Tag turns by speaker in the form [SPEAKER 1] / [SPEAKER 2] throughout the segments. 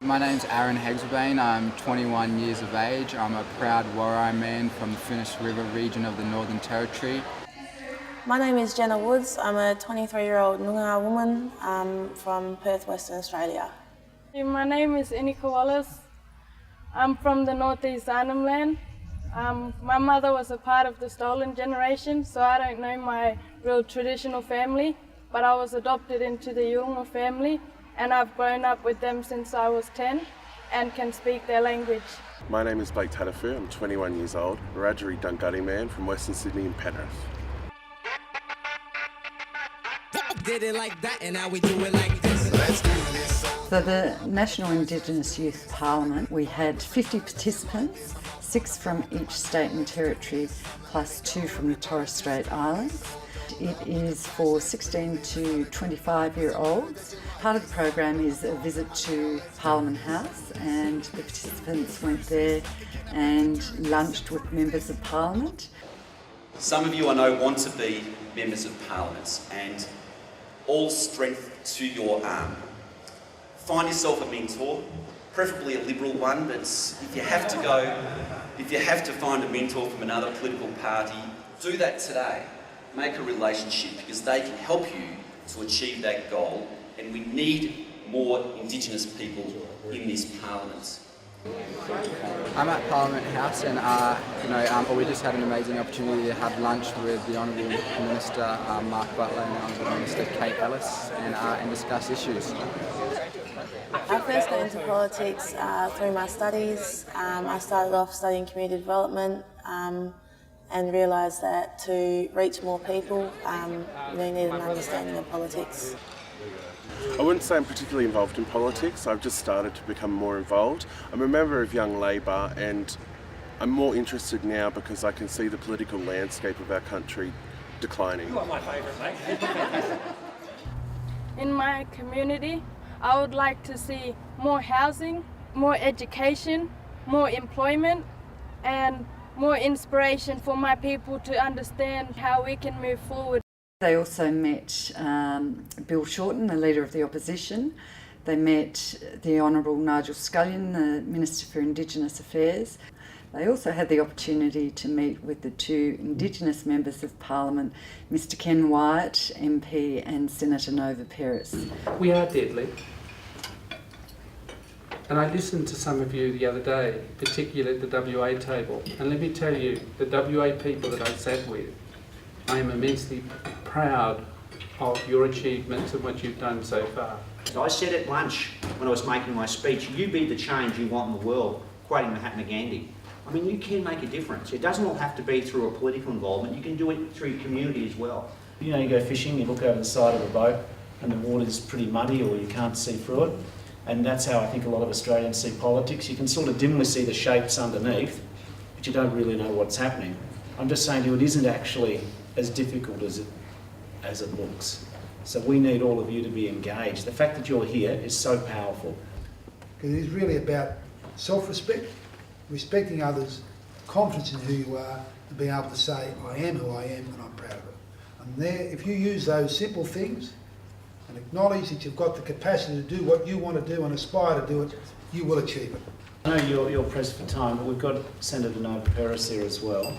[SPEAKER 1] My name's Aaron Hegsbane. I'm 21 years of age. I'm a proud Warai man from the Finniss River region of the Northern Territory.
[SPEAKER 2] My name is Jenna Woods. I'm a 23-year-old Noongar woman from Perth, Western Australia.
[SPEAKER 3] My name is Inika Wallace. I'm from the Northeast Arnhem Land. My mother was a part of the stolen generation, so I don't know my real traditional family, but I was adopted into the Yolngu family, and I've grown up with them since I was 10 and can speak their language.
[SPEAKER 4] My name is Blake Tatafu. I'm 21 years old, a Wiradjuri Dunghutti man from Western Sydney and Penrith.
[SPEAKER 5] Did it like that, and now we do it like this. Let's do this.
[SPEAKER 6] For the National Indigenous Youth Parliament, we had 50 participants, 6 from each state and territory, plus 2 from the Torres Strait Islands. It is for 16 to 25-year-olds. Part of the program is a visit to Parliament House, and the participants went there and lunched with members of Parliament.
[SPEAKER 7] Some of you I know want to be members of Parliament, and all strength to your arm. Find yourself a mentor, preferably a Liberal one, but if you have to find a mentor from another political party, do that today. Make a relationship, because they can help you to achieve that goal, and we need more Indigenous people in this Parliament.
[SPEAKER 1] I'm at Parliament House and we just had an amazing opportunity to have lunch with the Honourable Minister Mark Butler and the Honourable Minister Kate Ellis and discuss issues.
[SPEAKER 2] I first got into politics through my studies. I started off studying community development and realised that to reach more people, you need an understanding of politics.
[SPEAKER 4] I wouldn't say I'm particularly involved in politics. I've just started to become more involved. I'm a member of Young Labor, and I'm more interested now because I can see the political landscape of our country declining.
[SPEAKER 5] You are my favourite, mate.
[SPEAKER 3] In my community, I would like to see more housing, more education, more employment, and more inspiration for my people to understand how we can move forward.
[SPEAKER 6] They also met Bill Shorten, the Leader of the Opposition. They met the Honourable Nigel Scullion, the Minister for Indigenous Affairs. They also had the opportunity to meet with the 2 Indigenous Members of Parliament, Mr Ken Wyatt, MP, and Senator Nova Peris.
[SPEAKER 8] We are deadly. And I listened to some of you the other day, particularly at the WA table, and let me tell you, the WA people that I sat with, I am immensely proud of your achievements and what you've done so far.
[SPEAKER 9] I said at lunch when I was making my speech, you be the change you want in the world, quoting Mahatma Gandhi. I mean, you can make a difference. It doesn't all have to be through a political involvement, you can do it through your community as well.
[SPEAKER 10] You know, you go fishing, you look over the side of a boat and the water's pretty muddy or you can't see through it. And that's how I think a lot of Australians see politics. You can sort of dimly see the shapes underneath, but you don't really know what's happening. I'm just saying to you, it isn't actually as difficult as it looks. So we need all of you to be engaged. The fact that you're here is so powerful.
[SPEAKER 11] Because it is really about self-respect, respecting others, confidence in who you are, and being able to say, I am who I am and I'm proud of it. And there, if you use those simple things and acknowledge that you've got the capacity to do what you want to do and aspire to do it, you will achieve it.
[SPEAKER 10] I know you're pressed for time, but we've got Senator Nova Peris here as well.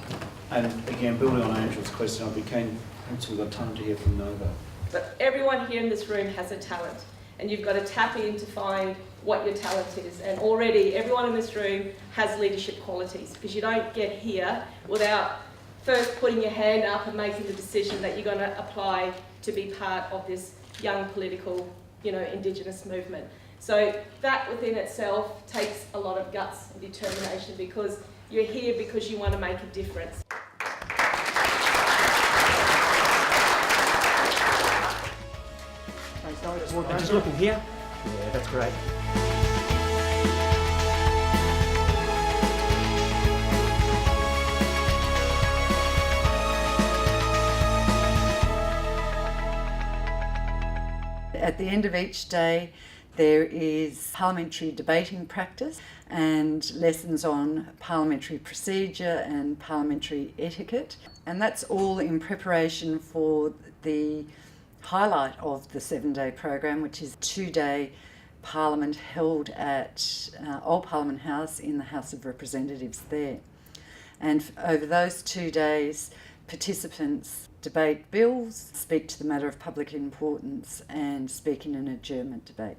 [SPEAKER 10] And again, building on Angel's question, I'd be keen, once we've got time to hear from Nova.
[SPEAKER 12] But everyone here in this room has a talent, and you've got to tap in to find what your talent is. And already everyone in this room has leadership qualities, because you don't get here without first putting your hand up and making the decision that you're going to apply to be part of this young political, Indigenous movement. So that within itself takes a lot of guts and determination, because you're here because you want to make a difference.
[SPEAKER 9] I'm just looking here. Yeah, that's great.
[SPEAKER 6] At the end of each day, there is parliamentary debating practice and lessons on parliamentary procedure and parliamentary etiquette. And that's all in preparation for the highlight of the 7-day program, which is a 2-day Parliament held at Old Parliament House in the House of Representatives there. And over those 2 days, participants debate bills, speak to the matter of public importance, and speak in an adjournment debate.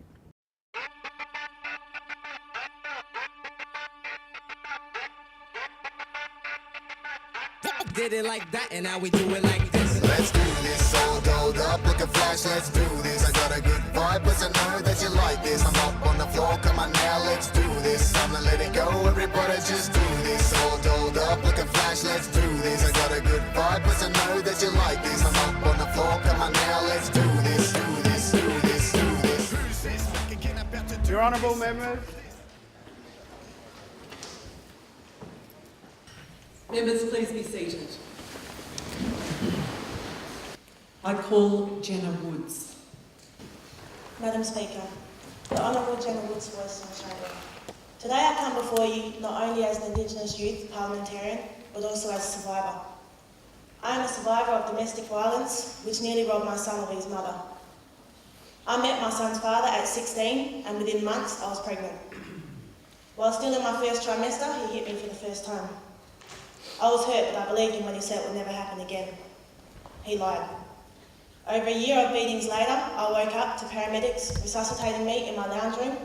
[SPEAKER 5] Did it like that, and now we do it like this.
[SPEAKER 13] Let's do this, all dolled up like a flash, let's do this. I got a good vibe, but I know that you like this. I'm up on the floor, come on now, let's do this. I'm gonna let it go, everybody just do this. All dolled up like a flash, let's do this. I got a good vibe, but I know that you like this. I'm up on the floor, come on now, let's do this. Do this, do this, do this.
[SPEAKER 14] Your Honourable Members.
[SPEAKER 15] Members, please be seated. I call Jenna Woods.
[SPEAKER 2] Madam Speaker, the Honourable Jenna Woods for Western Australia. Today I come before you not only as an Indigenous youth parliamentarian, but also as a survivor. I am a survivor of domestic violence, which nearly robbed my son of his mother. I met my son's father at 16, and within months I was pregnant. While still in my first trimester, he hit me for the first time. I was hurt, but I believed him when he said it would never happen again. He lied. Over a year of beatings later, I woke up to paramedics resuscitating me in my lounge room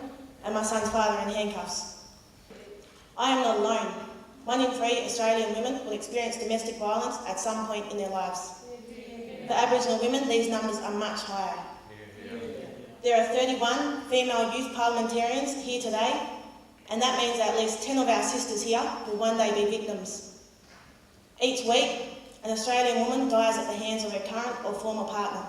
[SPEAKER 2] and my son's father in handcuffs. I am not alone. 1 in 3 Australian women will experience domestic violence at some point in their lives. For Aboriginal women, these numbers are much higher. There are 31 female youth parliamentarians here today, and that means at least 10 of our sisters here will one day be victims. Each week, an Australian woman dies at the hands of her current or former partner.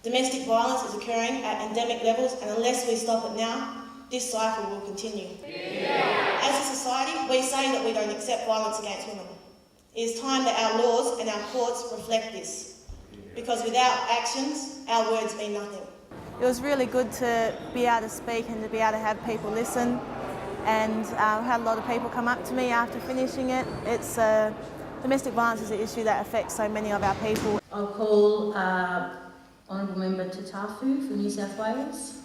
[SPEAKER 2] Domestic violence is occurring at endemic levels, and unless we stop it now, this cycle will continue. Yeah. As a society, we say that we don't accept violence against women. It is time that our laws and our courts reflect this, because without actions, our words mean nothing. It was really good to be able to speak and to be able to have people listen, and had a lot of people come up to me after finishing it. Domestic violence is an issue that affects so many of our people.
[SPEAKER 16] I'll call Honourable Member Tatafu for New South Wales.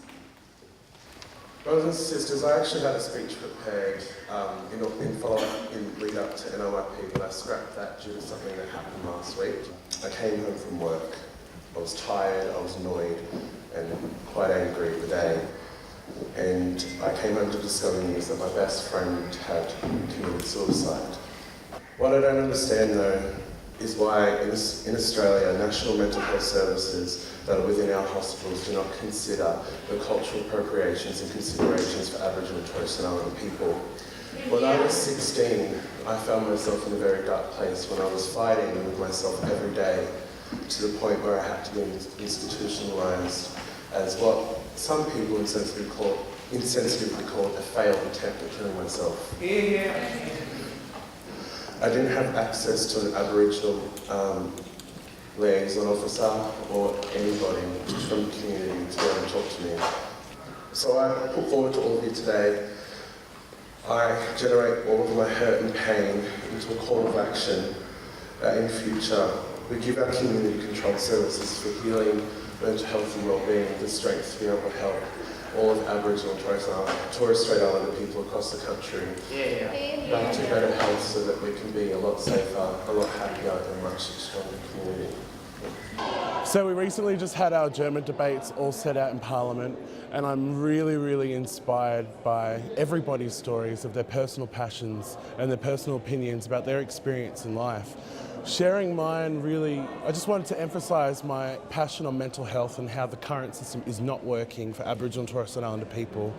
[SPEAKER 4] Brothers and sisters, I actually had a speech prepared in follow-up in lead up to Niyp, but I scrapped that due to something that happened last week. I came home from work. I was tired, I was annoyed, and quite angry with the day. And I came home to discover news that my best friend had committed suicide. What I don't understand though is why in Australia, national mental health services that are within our hospitals do not consider the cultural appropriations and considerations for Aboriginal and Torres Strait Islander people. When I was 16, I found myself in a very dark place when I was fighting with myself every day to the point where I had to be institutionalised as what some people insensitively call a failed attempt at killing myself. I didn't have access to an Aboriginal liaison officer or anybody from the community to go and talk to me. So I put forward to all of you today, I generate all of my hurt and pain into a call of action that in future we give our community controlled services for healing, mental health and well-being the strength to be able to help all of Aboriginal and Torres Strait Islander people across the country back to better health so that we can be a lot safer, a lot happier and much stronger community.
[SPEAKER 17] So we recently just had our adjournment debates all set out in Parliament, and I'm really inspired by everybody's stories of their personal passions and their personal opinions about their experience in life. Sharing mine I just wanted to emphasise my passion on mental health and how the current system is not working for Aboriginal and Torres Strait Islander people,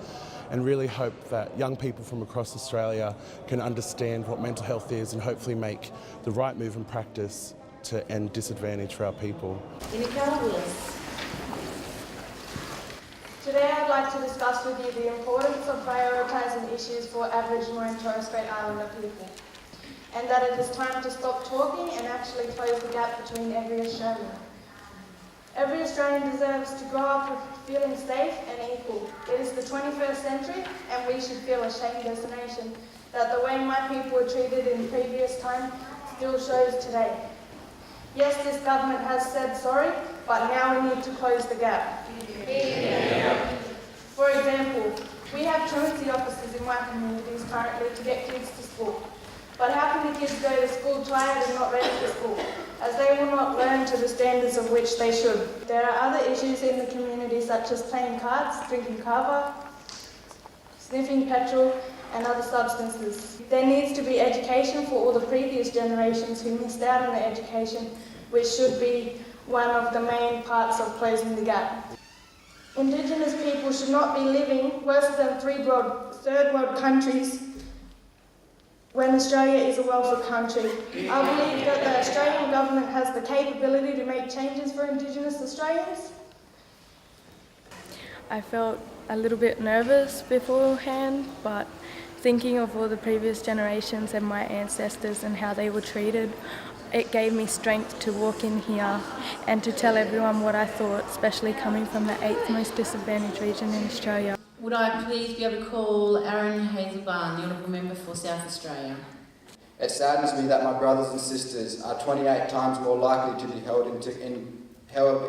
[SPEAKER 17] and really hope that young people from across Australia can understand what mental health is and hopefully make the right move and practice to end disadvantage for our people.
[SPEAKER 3] Today I'd like to discuss with you the importance of prioritising issues for Aboriginal and Torres Strait Islander people, and that it is time to stop talking and actually close the gap between every Australian. Every Australian deserves to grow up feeling safe and equal. It is the 21st century, and we should feel ashamed as a nation that the way my people were treated in previous time still shows today. Yes, this government has said sorry, but now we need to close the gap. For For example, we have truancy officers in my communities currently to get kids to school. But how can the kids go to school tired and not ready for school, as they will not learn to the standards of which they should? There are other issues in the community such as playing cards, drinking kava, sniffing petrol and other substances. There needs to be education for all the previous generations who missed out on the education, which should be one of the main parts of closing the gap. Indigenous people should not be living worse than third world countries when Australia is a welfare country. I believe that the Australian government has the capability to make changes for Indigenous Australians. I felt a little bit nervous beforehand, but thinking of all the previous generations and my ancestors and how they were treated, it gave me strength to walk in here and to tell everyone what I thought, especially coming from the 8th most disadvantaged region in Australia.
[SPEAKER 16] Would I please be able to call Aaron Hazelbarn, the Honourable Member for South Australia?
[SPEAKER 1] It saddens me that my brothers and sisters are 28 times more likely to be held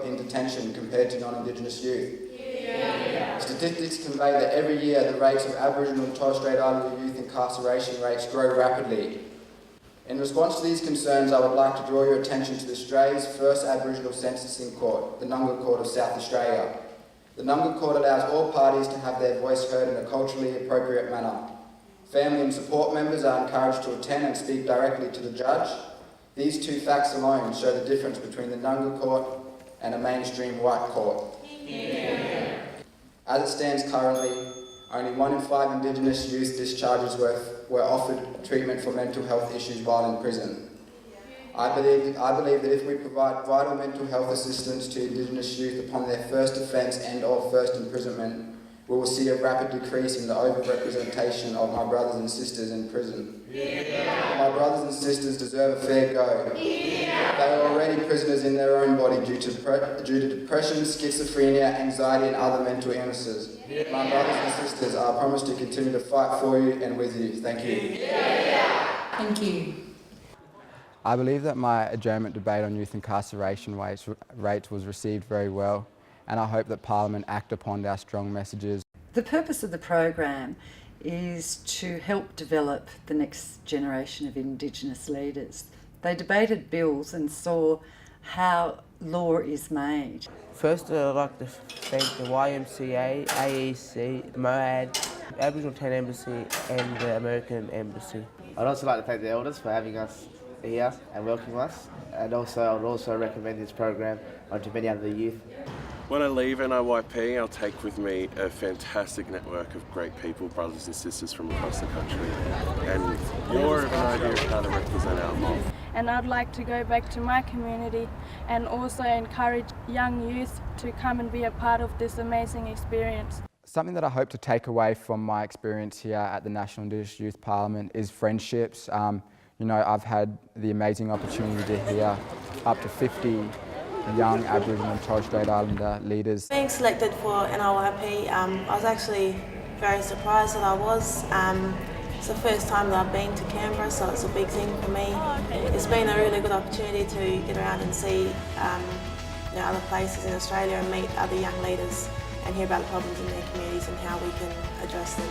[SPEAKER 1] in detention compared to non-Indigenous youth. Statistics convey that every year the rates of Aboriginal and Torres Strait Islander youth incarceration rates grow rapidly. In response to these concerns, I would like to draw your attention to Australia's first Aboriginal sentencing court, the Nunga Court of South Australia. The Nunga Court allows all parties to have their voice heard in a culturally appropriate manner. Family and support members are encouraged to attend and speak directly to the judge. These two facts alone show the difference between the Nunga Court and a mainstream white court. As it stands currently, only 1 in 5 Indigenous youth discharges were offered treatment for mental health issues while in prison. I believe that if we provide vital mental health assistance to Indigenous youth upon their first offence and/or first imprisonment, we will see a rapid decrease in the overrepresentation of my brothers and sisters in prison. My brothers and sisters deserve a fair go. They are already prisoners in their own body due to depression, schizophrenia, anxiety and other mental illnesses. My brothers and sisters, I promise to continue to fight for you and with you. Thank you.
[SPEAKER 16] Thank you.
[SPEAKER 1] I believe that my adjournment debate on youth incarceration rates was received very well, and I hope that Parliament act upon our strong messages.
[SPEAKER 6] The purpose of the program is to help develop the next generation of Indigenous leaders. They debated bills and saw how law is made.
[SPEAKER 14] First, I'd like to thank the YMCA, AEC, MOAD, Aboriginal 10 Embassy and the American Embassy.
[SPEAKER 18] I'd also like to thank the elders for having us here and welcoming us, and also I would also recommend this program onto many other youth.
[SPEAKER 4] When I leave Niyp, I'll take with me a fantastic network of great people, brothers and sisters from across the country, and you're an idea of how to represent our mob.
[SPEAKER 3] And I'd like to go back to my community and also encourage young youth to come and be a part of this amazing experience.
[SPEAKER 1] Something that I hope to take away from my experience here at the National Indigenous Youth Parliament is friendships. I've had the amazing opportunity to hear up to 50 young Aboriginal and Torres Strait Islander leaders.
[SPEAKER 2] Being selected for Niyp, I was actually very surprised that I was. It's the first time that I've been to Canberra, so it's a big thing for me. It's been a really good opportunity to get around and see other places in Australia and meet other young leaders and hear about the problems in their communities and how we can address them.